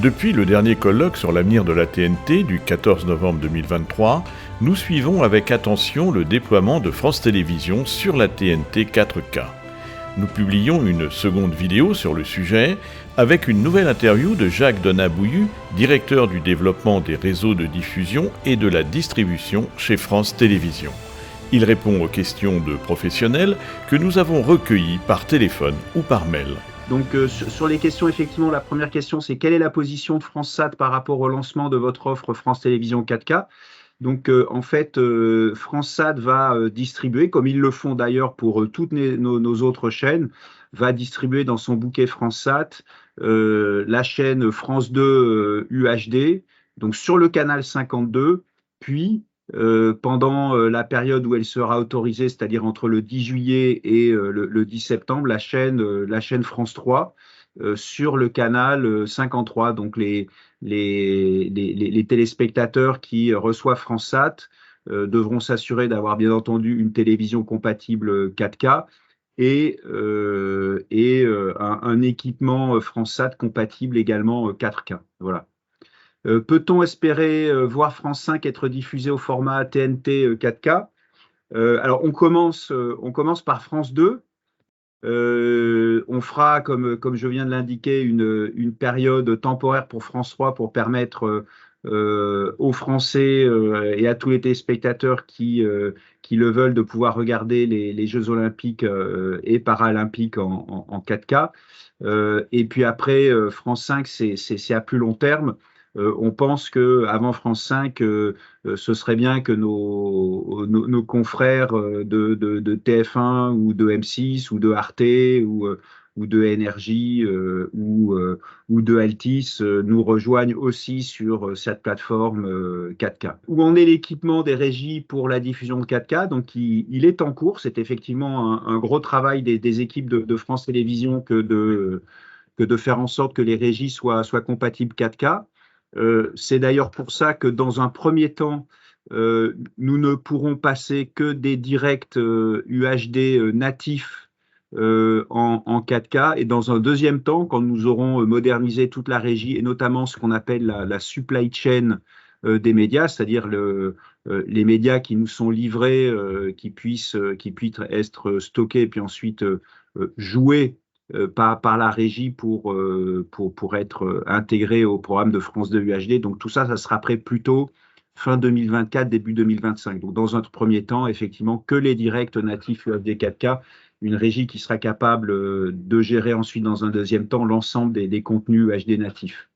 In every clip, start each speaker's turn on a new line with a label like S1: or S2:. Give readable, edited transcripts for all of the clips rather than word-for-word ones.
S1: Depuis le dernier colloque sur l'avenir de la TNT du 14 novembre 2023, nous suivons avec attention le déploiement de France Télévisions sur la TNT 4K. Nous publions une seconde vidéo sur le sujet avec une nouvelle interview de Jacques Donat-Bouillu, directeur du développement des réseaux de diffusion et de la distribution chez France Télévisions. Il répond aux questions de professionnels que nous avons recueillies par téléphone ou par mail.
S2: Donc sur les questions, effectivement, la première question, c'est quelle est la position de FranceSat par rapport au lancement de votre offre France Télévisions 4K? Donc en fait, FranceSat va distribuer, comme ils le font d'ailleurs pour toutes nos autres chaînes, va distribuer dans son bouquet FranceSat la chaîne France 2 UHD, donc sur le canal 52, puis pendant la période où elle sera autorisée, c'est-à-dire entre le 10 juillet et le 10 septembre, la chaîne France 3 sur le canal 53. Donc les téléspectateurs qui reçoivent FranceSat devront s'assurer d'avoir bien entendu une télévision compatible 4K et un équipement FranceSat compatible également 4K. Voilà. Peut-on espérer voir France 5 être diffusé au format TNT 4K? Alors, on commence par France 2. On fera, comme je viens de l'indiquer, une période temporaire pour France 3 pour permettre aux Français et à tous les téléspectateurs qui le veulent de pouvoir regarder les Jeux Olympiques et Paralympiques en 4K. Et puis après, France 5, c'est à plus long terme. On pense qu'avant France 5, ce serait bien que nos confrères de TF1 ou de M6 ou de Arte ou de NRJ ou de Altis nous rejoignent aussi sur cette plateforme 4K. Où en est l'équipement des régies pour la diffusion de 4K? Donc, il est en cours. C'est effectivement un gros travail des équipes de France Télévisions que de faire en sorte que les régies soient compatibles 4K. C'est d'ailleurs pour ça que dans un premier temps, nous ne pourrons passer que des directs UHD natifs en 4K. Et dans un deuxième temps, quand nous aurons modernisé toute la régie et notamment ce qu'on appelle la supply chain des médias, c'est-à-dire les médias qui nous sont livrés, qui puissent être stockés et puis ensuite joués par la régie pour être intégré au programme de France 2 UHD. Donc tout ça, ça sera prêt plutôt fin 2024, début 2025. Donc dans un premier temps, effectivement, que les directs natifs UHD 4K, une régie qui sera capable de gérer ensuite dans un deuxième temps l'ensemble des contenus UHD natifs.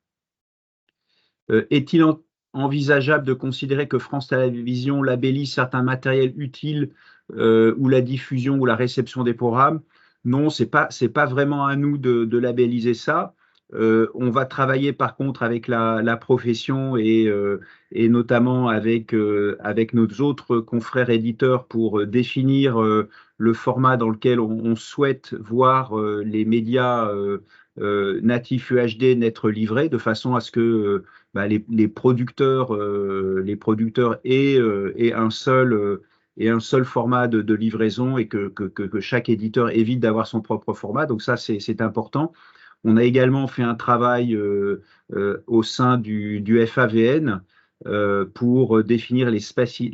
S2: Est-il envisageable de considérer que France Télévisions labellise certains matériels utiles ou la diffusion ou la réception des programmes? Non, c'est pas vraiment à nous de labelliser ça. On va travailler par contre avec la profession et notamment avec nos autres confrères éditeurs pour définir le format dans lequel on souhaite voir les médias natifs UHD n'être livrés, de façon à ce que les producteurs aient un seul format de livraison et que chaque éditeur évite d'avoir son propre format. Donc ça, c'est important. On a également fait un travail au sein du FAVN pour définir les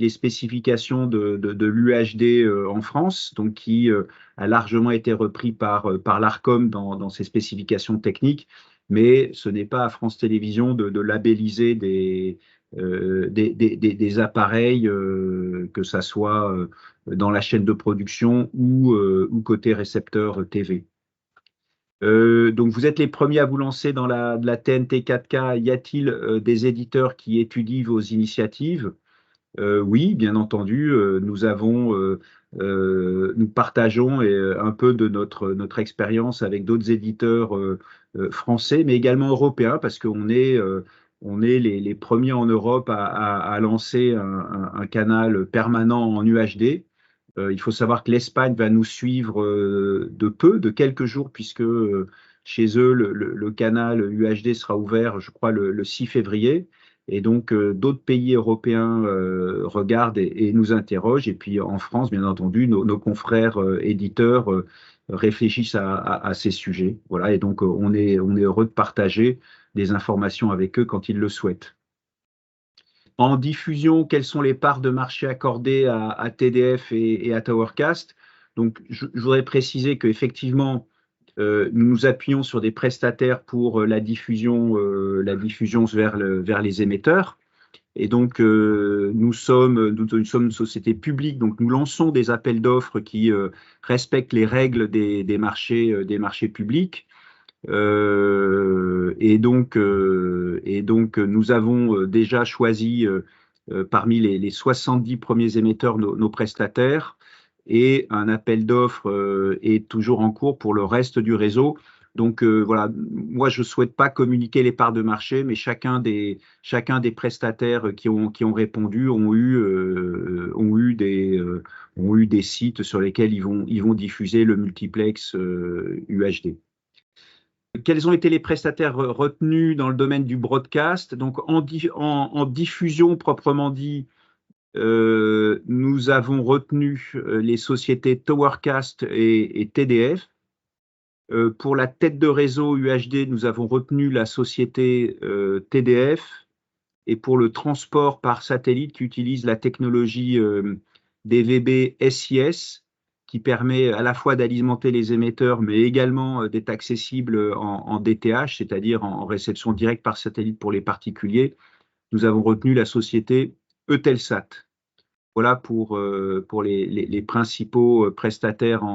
S2: spécifications de l'UHD en France, donc qui a largement été repris par l'ARCOM dans ses spécifications techniques. Mais ce n'est pas à France Télévisions de labelliser des appareils, que ça soit dans la chaîne de production ou côté récepteur TV. Donc vous êtes les premiers à vous lancer dans la TNT 4K. Y a-t-il des éditeurs qui étudient vos initiatives? Oui, bien entendu, nous partageons un peu de notre expérience avec d'autres éditeurs français, mais également européens, parce qu'on est les premiers en Europe à lancer un canal permanent en UHD. Il faut savoir que l'Espagne va nous suivre de quelques jours, puisque chez eux, le canal UHD sera ouvert, je crois, le 6 février. Et donc, d'autres pays européens regardent et nous interrogent. Et puis, en France, bien entendu, nos confrères éditeurs réfléchissent à ces sujets. Voilà. Et donc, on est heureux de partager des informations avec eux quand ils le souhaitent. En diffusion, quelles sont les parts de marché accordées à TDF et à Towercast? Donc, je voudrais préciser qu'effectivement, nous nous appuyons sur des prestataires pour la diffusion vers les émetteurs. Et donc, nous sommes une société publique, donc nous lançons des appels d'offres qui respectent les règles des marchés publics. Et donc, nous avons déjà choisi parmi les 70 premiers émetteurs nos prestataires, et un appel d'offres est toujours en cours pour le reste du réseau. Donc voilà, moi je ne souhaite pas communiquer les parts de marché, mais chacun des prestataires qui ont répondu ont eu des sites sur lesquels ils vont diffuser le multiplex UHD. Quels ont été les prestataires retenus dans le domaine du broadcast? Donc, en diffusion proprement dit, nous avons retenu les sociétés Towercast et TDF. Pour la tête de réseau UHD, nous avons retenu la société TDF. Et pour le transport par satellite qui utilise la technologie DVB SIS, qui permet à la fois d'alimenter les émetteurs, mais également d'être accessible en DTH, c'est-à-dire en réception directe par satellite pour les particuliers, nous avons retenu la société Eutelsat. Voilà pour les principaux prestataires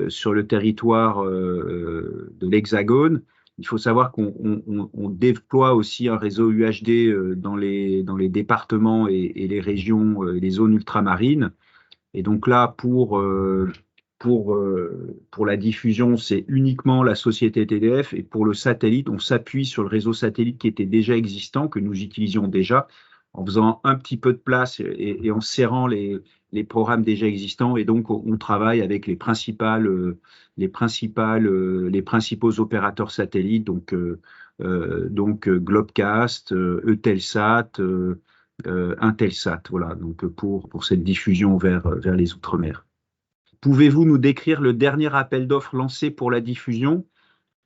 S2: sur le territoire de l'Hexagone. Il faut savoir qu'on déploie aussi un réseau UHD dans les départements et les régions, les zones ultramarines. Et donc là, pour la diffusion, c'est uniquement la société TDF. Et pour le satellite, on s'appuie sur le réseau satellite qui était déjà existant, que nous utilisions déjà, en faisant un petit peu de place et en serrant les programmes déjà existants. Et donc, on travaille avec les principaux opérateurs satellites, donc Globecast, Eutelsat, Intelsat, voilà, donc pour cette diffusion vers les Outre-mer. Pouvez-vous nous décrire le dernier appel d'offres lancé pour la diffusion?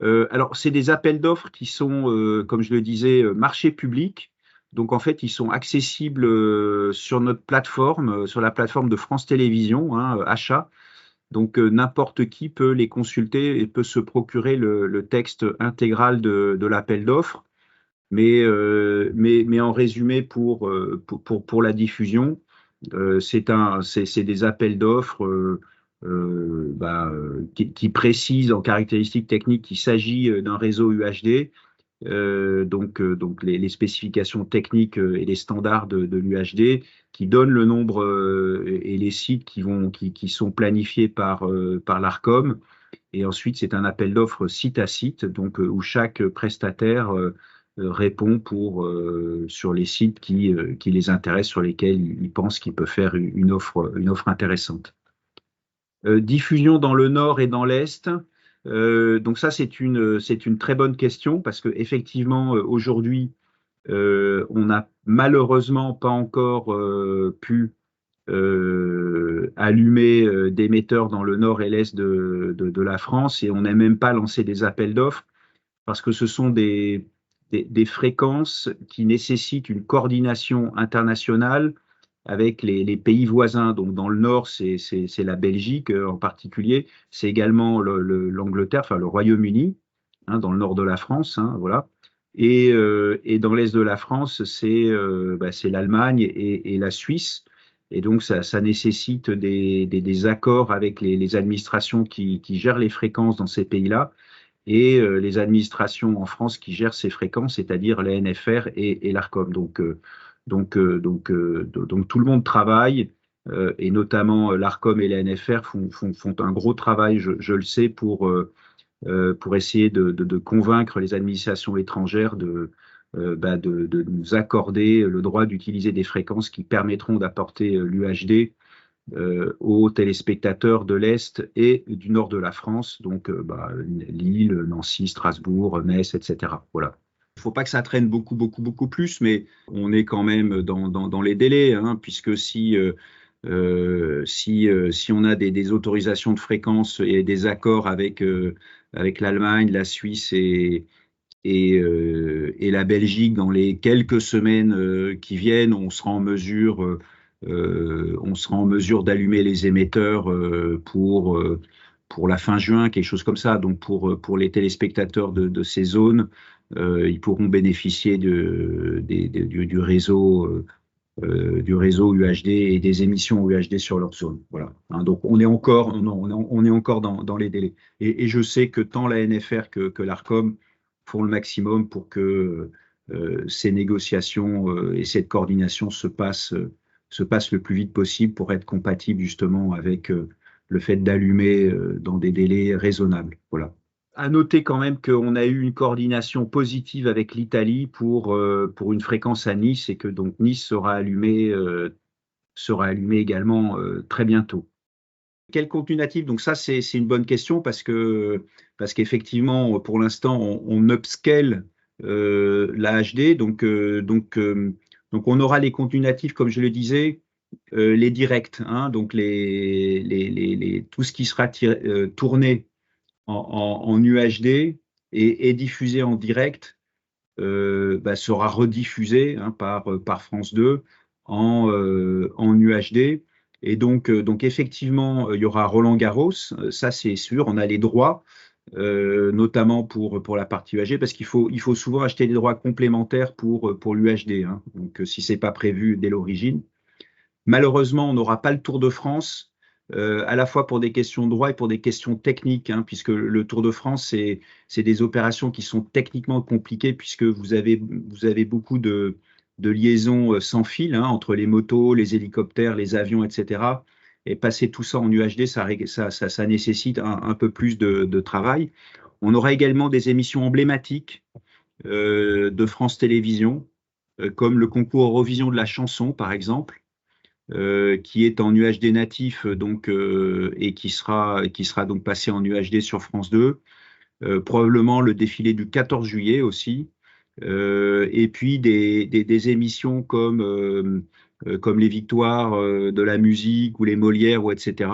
S2: Alors, c'est des appels d'offres qui sont, comme je le disais, marché public. Donc, en fait, ils sont accessibles sur notre plateforme, sur la plateforme de France Télévisions, achat. Donc, n'importe qui peut les consulter et peut se procurer le texte intégral de l'appel d'offres. Mais en résumé, pour la diffusion, c'est des appels d'offres qui précisent en caractéristiques techniques qu'il s'agit d'un réseau UHD. Donc les spécifications techniques et les standards de l'UHD, qui donnent le nombre et les sites qui sont planifiés par l'ARCOM. Et ensuite, c'est un appel d'offres site à site, donc où chaque prestataire répond sur les sites qui les intéressent, sur lesquels il pense qu'il peut faire une offre intéressante. Diffusion dans le nord et dans l'est. Donc ça, c'est une très bonne question, parce que effectivement, aujourd'hui, on n'a malheureusement pas encore pu allumer d'émetteurs dans le nord et l'est de la France, et on n'a même pas lancé des appels d'offres, parce que ce sont des fréquences qui nécessitent une coordination internationale avec les pays voisins. Donc, dans le nord, c'est la Belgique en particulier. C'est également l'Angleterre, enfin le Royaume-Uni, dans le nord de la France, voilà. Et dans l'est de la France, c'est l'Allemagne et la Suisse. Et donc, ça nécessite des accords avec les administrations qui gèrent les fréquences dans ces pays-là, et les administrations en France qui gèrent ces fréquences, c'est-à-dire les NFR et l'ARCOM. Donc, tout le monde travaille, et notamment l'ARCOM et les NFR font un gros travail, je le sais, pour essayer de convaincre les administrations étrangères de nous accorder le droit d'utiliser des fréquences qui permettront d'apporter l'UHD aux téléspectateurs de l'Est et du nord de la France, donc Lille, Nancy, Strasbourg, Metz, etc. Voilà. Il ne faut pas que ça traîne beaucoup plus, mais on est quand même dans les délais, hein, puisque si on a des autorisations de fréquence et des accords avec l'Allemagne, la Suisse et la Belgique dans les quelques semaines qui viennent, on sera en mesure d'allumer les émetteurs pour la fin juin, quelque chose comme ça. Donc pour les téléspectateurs de ces zones, ils pourront bénéficier du réseau UHD et des émissions UHD sur leur zone. Voilà. Hein, donc on est encore dans les délais. Et je sais que tant la NFR que l'ARCOM font le maximum pour que ces négociations et cette coordination se passent le plus vite possible pour être compatibles justement avec le fait d'allumer dans des délais raisonnables. Voilà. À noter quand même qu'on a eu une coordination positive avec l'Italie pour une fréquence à Nice et que donc Nice sera allumé également très bientôt. Quel contenu natif? Donc ça, c'est une bonne question parce qu'effectivement, pour l'instant, on upscale la HD. Donc, on aura les contenus natifs, comme je le disais, les directs, hein, donc tout ce qui sera tourné en UHD et diffusé en direct sera rediffusé, hein, par France 2 en UHD. Et donc effectivement, il y aura Roland-Garros, ça c'est sûr, on a les droits, notamment pour la partie UHD, parce qu'il faut souvent acheter des droits complémentaires pour l'UHD, hein, donc si ce n'est pas prévu dès l'origine. Malheureusement, on n'aura pas le Tour de France, à la fois pour des questions de droit et pour des questions techniques, hein, puisque le Tour de France, c'est des opérations qui sont techniquement compliquées, puisque vous avez beaucoup de liaisons sans fil, hein, entre les motos, les hélicoptères, les avions, etc. Et passer tout ça en UHD, ça nécessite un peu plus de travail. On aura également des émissions emblématiques de France Télévisions, comme le concours Eurovision de la chanson, par exemple, qui est en UHD natif donc, et qui sera donc passé en UHD sur France 2. Probablement le défilé du 14 juillet aussi. Et puis des émissions comme les victoires de la musique ou les Molières, ou etc.,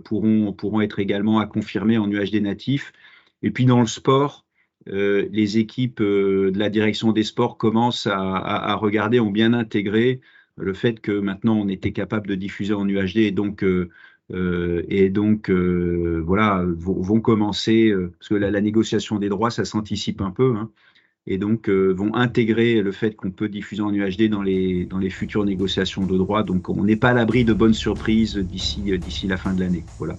S2: pourront être également à confirmer en UHD natif. Et puis dans le sport, les équipes de la direction des sports commencent à regarder, ont bien intégré le fait que maintenant on était capable de diffuser en UHD et donc voilà, vont commencer, parce que la négociation des droits, ça s'anticipe un peu, hein, et donc vont intégrer le fait qu'on peut diffuser en UHD dans les futures négociations de droits. Donc on n'est pas à l'abri de bonnes surprises d'ici la fin de l'année. Voilà.